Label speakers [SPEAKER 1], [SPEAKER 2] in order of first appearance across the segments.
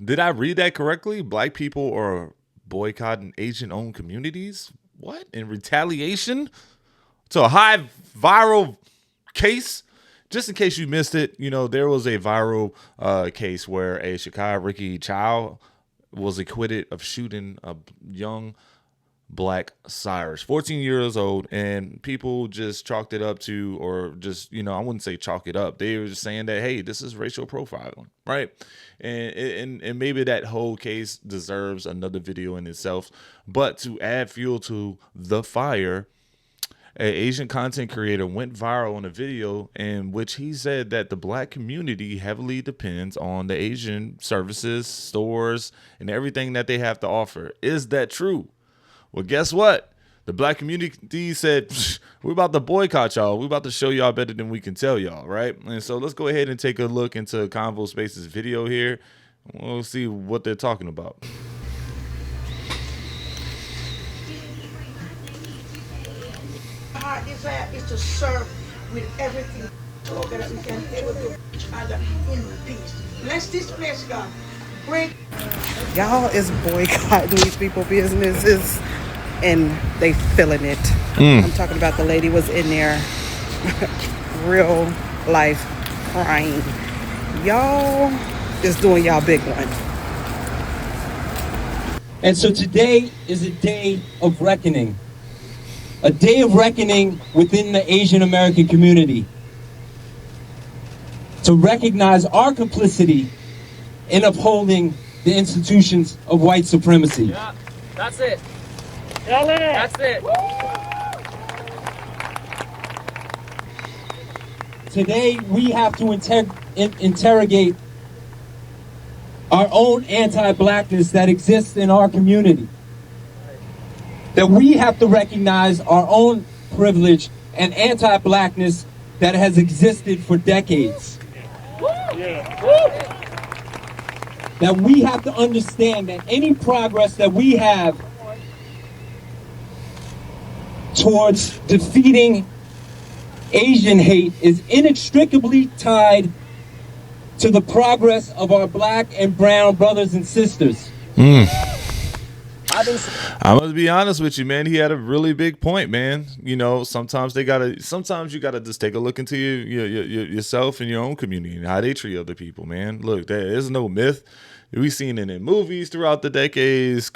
[SPEAKER 1] Did I read that correctly? Black people are boycotting Asian-owned communities? What? In retaliation to a high viral case? Just in case you missed it, there was a viral case where a Chicago Ricky Chow was acquitted of shooting a young black Cyrus, 14 years old, and people just chalked it up to, or just, I wouldn't say chalk it up. They were just saying that, hey, this is racial profiling, right? And maybe that whole case deserves another video in itself. But to add fuel to the fire, an Asian content creator went viral on a video in which he said that the black community heavily depends on the Asian services, stores, and everything that they have to offer. Is that true? Well, guess what? The black community said, we're about to boycott y'all. We're about to show y'all better than we can tell y'all, right? And so let's go ahead and take a look into Convo Space's video here. We'll see what they're talking about.
[SPEAKER 2] This app is to serve with everything so that we can able to each other in peace. Bless this place, God. Bring.
[SPEAKER 3] Y'all is boycotting these people businesses and they feeling it. I'm talking about the lady was in there real life crying. Y'all is doing y'all big one.
[SPEAKER 4] And so today is a day of reckoning. A day of reckoning within the Asian American community. To recognize our complicity in upholding the institutions of white supremacy.
[SPEAKER 5] Yeah, that's it. That's it.
[SPEAKER 4] Today we have to interrogate our own anti-blackness that exists in our community. That we have to recognize our own privilege and anti-blackness that has existed for decades. That we have to understand that any progress that we have towards defeating Asian hate is inextricably tied to the progress of our black and brown brothers and sisters.
[SPEAKER 1] I must be honest with you, man. He had a really big point, man. Sometimes you gotta just take a look into yourself and your own community and how they treat other people, man. Look, there is no myth. We've seen it in movies throughout the decades,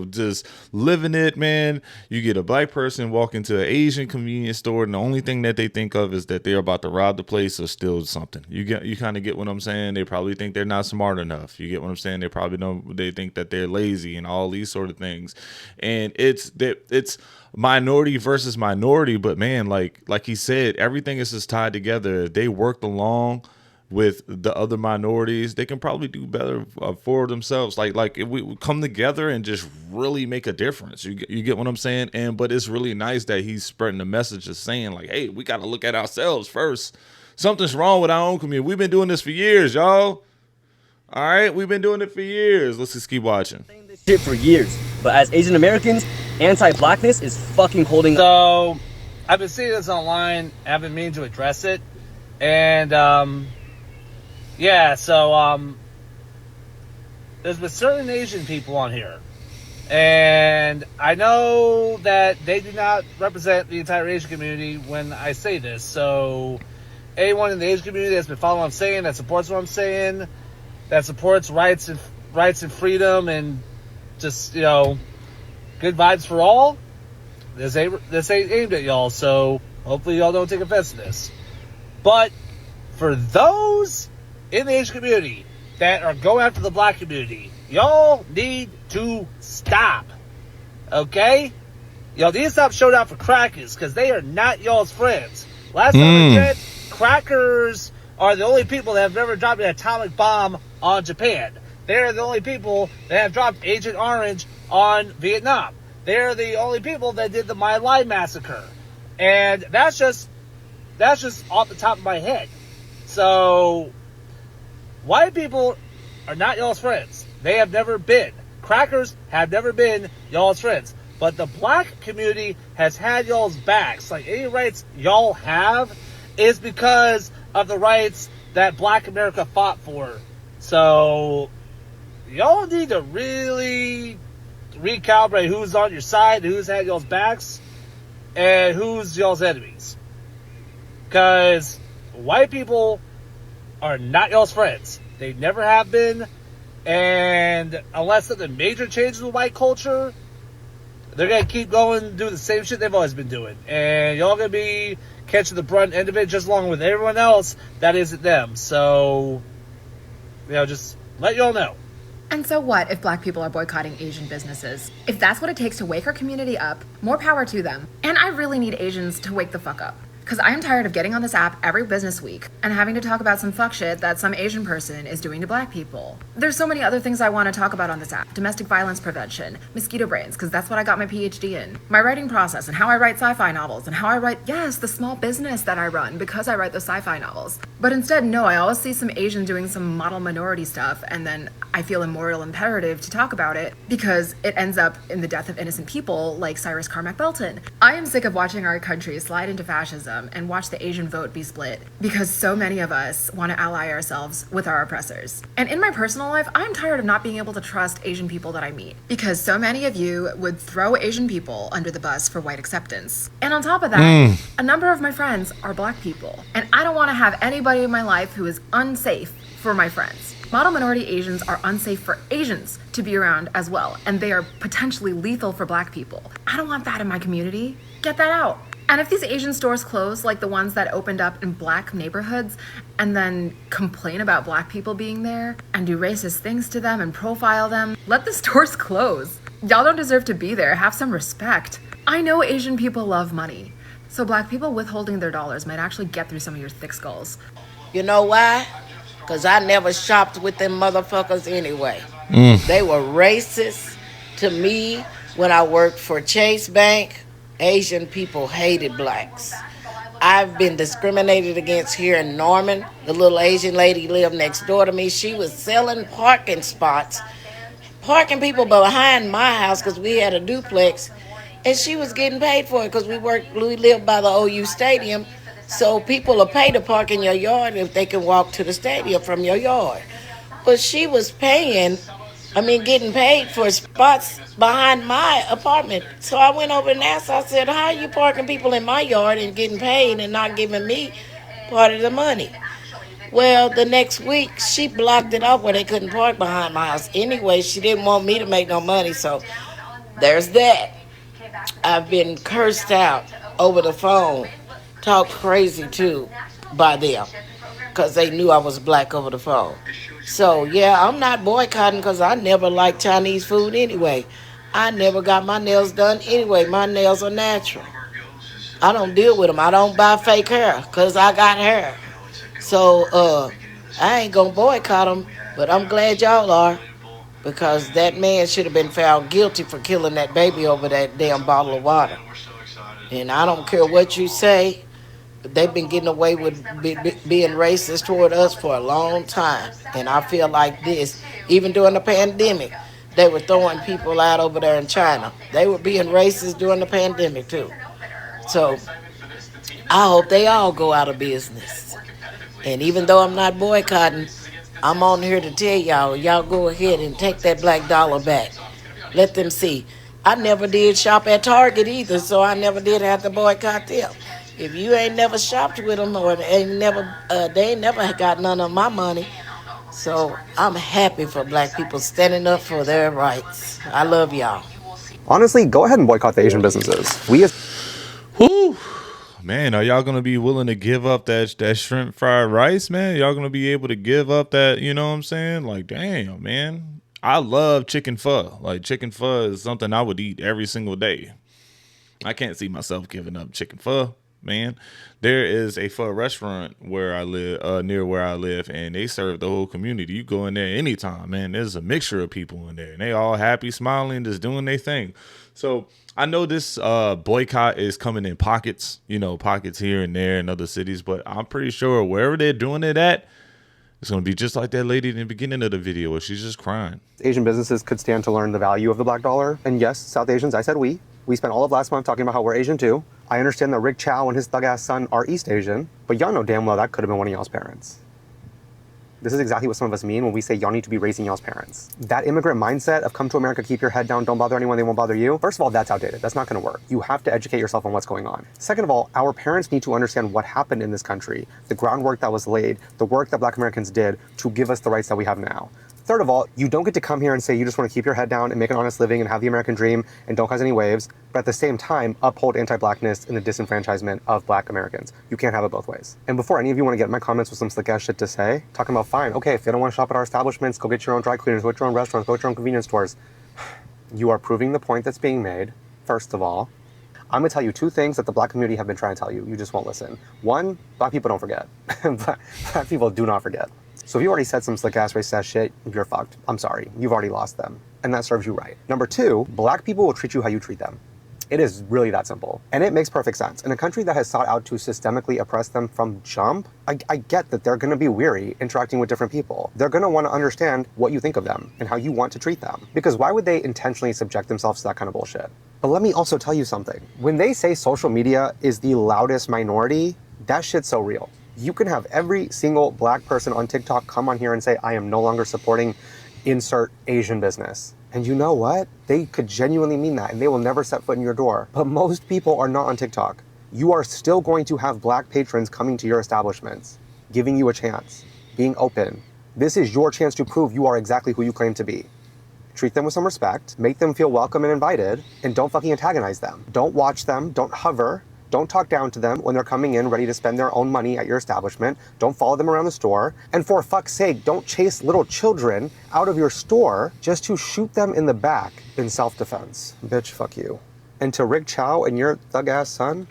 [SPEAKER 1] just living it, man. You get a black person walk into an Asian convenience store, and the only thing that they think of is that they're about to rob the place or steal something. You kind of get what I'm saying? They probably think they're not smart enough. You get what I'm saying? They think that they're lazy and all these sort of things. And it's minority versus minority, but man, like he said, everything is just tied together. If they worked along with the other minorities, they can probably do better for themselves. Like if we come together and just really make a difference, you get what I'm saying? But it's really nice that he's spreading the message of saying, like, hey, we got to look at ourselves first. Something's wrong with our own community. We've been doing this for years, y'all. All right, we've been doing it for years. Let's just keep watching.
[SPEAKER 6] This shit for years, but as Asian Americans, anti-blackness is fucking holding.
[SPEAKER 5] So I've been seeing this online. I haven't meaning to address it, and yeah, so there's been certain Asian people on here, and I know that they do not represent the entire Asian community when I say this. So anyone in the Asian community that's been following what I'm saying, that supports what I'm saying, that supports rights and freedom, and just good vibes for all, this ain't aimed at y'all. So hopefully y'all don't take offense to this. But for those in the Asian community that are going after the black community, y'all need to stop. Okay? Y'all need to stop showing out for crackers, because they are not y'all's friends. Last time I checked, crackers are the only people that have never dropped an atomic bomb on Japan. They're the only people that have dropped Agent Orange on Vietnam. They're the only people that did the My Lai massacre. And that's just off the top of my head. So white people are not y'all's friends. They have never been. Crackers have never been y'all's friends. But the black community has had y'all's backs. Like, any rights y'all have is because of the rights that black America fought for. So y'all need to really recalibrate who's on your side, who's had y'all's backs, and who's y'all's enemies. Because white people are not y'all's friends. They never have been. And unless something major changes with white culture, they're going to keep going and do the same shit they've always been doing. And y'all going to be catching the brunt end of it just along with everyone else that isn't them. So, just let y'all know.
[SPEAKER 7] And so what if black people are boycotting Asian businesses? If that's what it takes to wake our community up, more power to them. And I really need Asians to wake the fuck up. Because I am tired of getting on this app every business week and having to talk about some fuck shit that some Asian person is doing to black people. There's so many other things I want to talk about on this app. Domestic violence prevention, mosquito brains, because that's what I got my PhD in. My writing process and how I write sci-fi novels and how I write, yes, the small business that I run because I write those sci-fi novels. But instead, no, I always see some Asian doing some model minority stuff and then I feel a moral imperative to talk about it because it ends up in the death of innocent people like Cyrus Carmack Belton. I am sick of watching our country slide into fascism and watch the Asian vote be split because so many of us want to ally ourselves with our oppressors. And in my personal life, I'm tired of not being able to trust Asian people that I meet because so many of you would throw Asian people under the bus for white acceptance. And on top of that, a number of my friends are black people. And I don't want to have anybody in my life who is unsafe for my friends. Model minority Asians are unsafe for Asians to be around as well, and they are potentially lethal for black people. I don't want that in my community. Get that out. And if these Asian stores close, like the ones that opened up in black neighborhoods, and then complain about black people being there, and do racist things to them and profile them, let the stores close. Y'all don't deserve to be there. Have some respect. I know Asian people love money, so black people withholding their dollars might actually get through some of your thick skulls.
[SPEAKER 8] You know why? Because I never shopped with them motherfuckers anyway. They were racist to me when I worked for Chase Bank. Asian people hated blacks. I've been discriminated against here in Norman. The little Asian lady lived next door to me. She was selling parking spots, parking people behind my house because we had a duplex, and she was getting paid for it because we lived by the OU Stadium. So people will pay to park in your yard if they can walk to the stadium from your yard. But she was getting paid for spots behind my apartment. So I went over and asked, I said, how are you parking people in my yard and getting paid and not giving me part of the money? Well, the next week, she blocked it off where they couldn't park behind my house. Anyway, she didn't want me to make no money, so there's that. I've been cursed out over the phone. Talked crazy too by them because they knew I was black over the phone. So yeah, I'm not boycotting because I never liked Chinese food anyway. I never got my nails done anyway. My nails are natural. I don't deal with them. I don't buy fake hair because I got hair. So I ain't gonna boycott them, but I'm glad y'all are because that man should have been found guilty for killing that baby over that damn bottle of water. And I don't care what you say. They've been getting away with being racist toward us for a long time. And I feel like this, even during the pandemic, they were throwing people out over there in China. They were being racist during the pandemic too. So I hope they all go out of business. And even though I'm not boycotting, I'm on here to tell y'all go ahead and take that black dollar back. Let them see. I never did shop at Target either, so I never did have to boycott them. If you ain't never shopped with them or they ain't never got none of my money. So I'm happy for black people standing up for their rights. I love y'all.
[SPEAKER 9] Honestly, go ahead and boycott the Asian businesses.
[SPEAKER 1] Whew. Man, are y'all gonna be willing to give up that shrimp fried rice, man? Y'all gonna be able to give up that, you know what I'm saying? Like, damn, man. I love chicken pho. Like, chicken pho is something I would eat every single day. I can't see myself giving up chicken pho, man. There is a pho restaurant where I live, near where I live, and they serve the whole community. You go in there anytime, man. There's a mixture of people in there, and they all happy, smiling, just doing their thing. So I know this boycott is coming in pockets, pockets here and there in other cities, but I'm pretty sure wherever they're doing it at, it's going to be just like that lady in the beginning of the video where she's just crying.
[SPEAKER 9] Asian businesses could stand to learn the value of the black dollar. And yes, South Asians, I said we. We spent all of last month talking about how we're Asian too. I understand that Rick Chow and his thug-ass son are East Asian, but y'all know damn well that could have been one of y'all's parents. This is exactly what some of us mean when we say y'all need to be raising y'all's parents. That immigrant mindset of come to America, keep your head down, don't bother anyone, they won't bother you. First of all, that's outdated. That's not gonna work. You have to educate yourself on what's going on. Second of all, our parents need to understand what happened in this country, the groundwork that was laid, the work that Black Americans did to give us the rights that we have now. Third of all, you don't get to come here and say you just want to keep your head down and make an honest living and have the American dream and don't cause any waves, but at the same time, uphold anti-Blackness and the disenfranchisement of Black Americans. You can't have it both ways. And before any of you want to get in my comments with some slick ass shit to say, talking about fine, okay, if you don't want to shop at our establishments, go get your own dry cleaners, go get your own restaurants, go get your own convenience stores. You are proving the point that's being made, first of all. I'm gonna tell you two things that the Black community have been trying to tell you. You just won't listen. One, Black people don't forget. Black people do not forget. So if you already said some slick ass racist ass shit, you're fucked. I'm sorry. You've already lost them. And that serves you right. Number two, Black people will treat you how you treat them. It is really that simple. And it makes perfect sense. In a country that has sought out to systemically oppress them from jump, I get that they're gonna be weary interacting with different people. They're gonna wanna understand what you think of them and how you want to treat them. Because why would they intentionally subject themselves to that kind of bullshit? But let me also tell you something. When they say social media is the loudest minority, that shit's so real. You can have every single Black person on TikTok come on here and say, I am no longer supporting insert Asian business. And you know what? They could genuinely mean that and they will never set foot in your door. But most people are not on TikTok. You are still going to have Black patrons coming to your establishments, giving you a chance, being open. This is your chance to prove you are exactly who you claim to be. Treat them with some respect, make them feel welcome and invited, and don't fucking antagonize them. Don't watch them, don't hover. Don't talk down to them when they're coming in ready to spend their own money at your establishment. Don't follow them around the store. And for fuck's sake, don't chase little children out of your store just to shoot them in the back in self-defense. Bitch, fuck you. And to Rick Chow and your thug-ass son?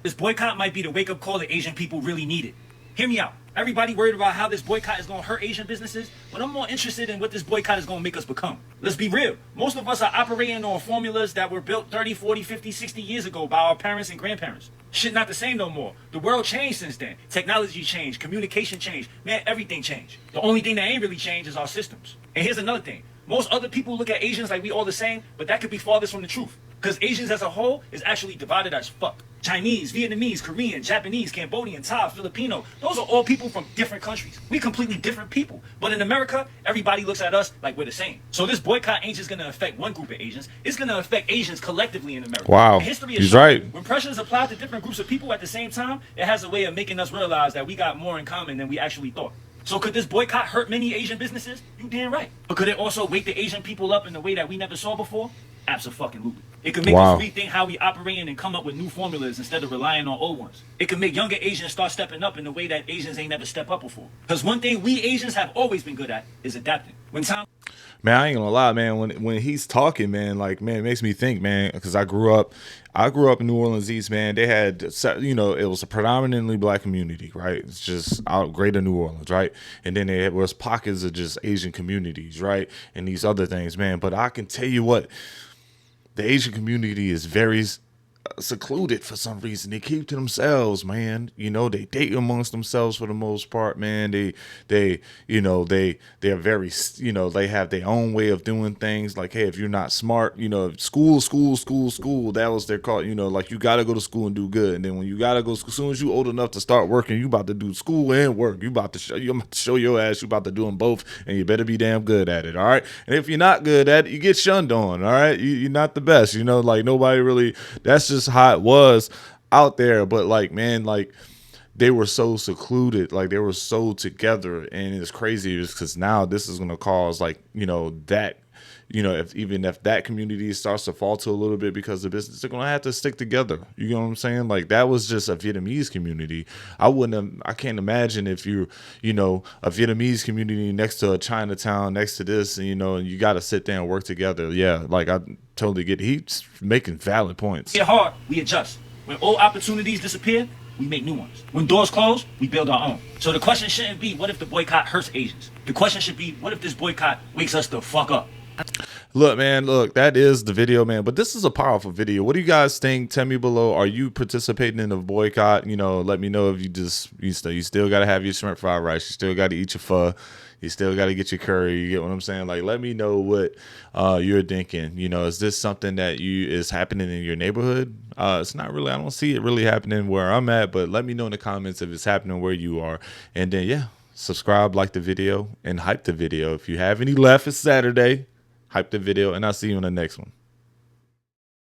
[SPEAKER 10] This boycott might be the wake-up call that Asian people really needed. Hear me out. Everybody worried about how this boycott is going to hurt Asian businesses, but I'm more interested in what this boycott is going to make us become. Let's be real. Most of us are operating on formulas that were built 30, 40, 50, 60 years ago by our parents and grandparents. Shit not the same no more. The world changed since then. Technology changed, communication changed. Man, everything changed. The only thing that ain't really changed is our systems. And here's another thing. Most other people look at Asians like we all the same, but that could be farthest from the truth. Because Asians as a whole is actually divided as fuck. Chinese, Vietnamese, Korean, Japanese, Cambodian, Thai, Filipino. Those are all people from different countries. We completely different people. But in America, everybody looks at us like we're the same. So this boycott ain't just going to affect one group of Asians. It's going to affect Asians collectively in America.
[SPEAKER 1] Wow.
[SPEAKER 10] And history is
[SPEAKER 1] He's right.
[SPEAKER 10] When pressure is applied to different groups of people at the same time, it has a way of making us realize that we got more in common than we actually thought. So could this boycott hurt many Asian businesses? You damn right. But could it also wake the Asian people up in a way that we never saw before? Absolutely. It could make us rethink how we operate and come up with new formulas instead of relying on old ones. It could make younger Asians start stepping up in a way that Asians ain't never stepped up before. Because one thing we Asians have always been good at is adapting.
[SPEAKER 1] Man, I ain't gonna lie, man. When he's talking, man, like, man, it makes me think, man, because I grew up in New Orleans East, man. They had, it was a predominantly Black community, right? It's just out greater New Orleans, right? And then there was pockets of just Asian communities, right? And these other things, man. But I can tell you what, the Asian community is very secluded for some reason. They keep to themselves, man. They date amongst themselves for the most part, man. They're very, they have their own way of doing things. Like, hey, if you're not smart, school, that was their call. Like, you got to go to school and do good. And then when you got to go, as soon as you old enough to start working, you about to do school and work. You about to show your ass. You about to do them both, and you better be damn good at it. All right. And if you're not good at it, you get shunned on. All right. You're not the best. Like, nobody really. That's just how it was out there. But like, man, like, they were so secluded, like they were so together, and it's crazy because now this is going to cause if that community starts to fall to a little bit because the business, they're going to have to stick together. You know what I'm saying? Like, that was just a Vietnamese community. I can't imagine if you're, a Vietnamese community next to a Chinatown, next to this, and you got to sit there and work together. Yeah. Like, I totally get it. He's making valid points.
[SPEAKER 10] Get hard, we adjust. When old opportunities disappear, we make new ones. When doors close, we build our own. So the question shouldn't be, what if the boycott hurts Asians? The question should be, what if this boycott wakes us the fuck up?
[SPEAKER 1] Look, man, look, that is the video, man. But this is a powerful video. What do you guys think? Tell me below. Are you participating in the boycott? You know, let me know if you still got to have your shrimp fried rice. You still got to eat your pho. You still got to get your curry. You get what I'm saying? Like, let me know what you're thinking. You know, is this something that is happening in your neighborhood? It's not really. I don't see it really happening where I'm at. But let me know in the comments if it's happening where you are. And then, yeah, subscribe, like the video, and hype the video. If you have any left, it's Saturday. Hype the video, and I'll see you in the next one.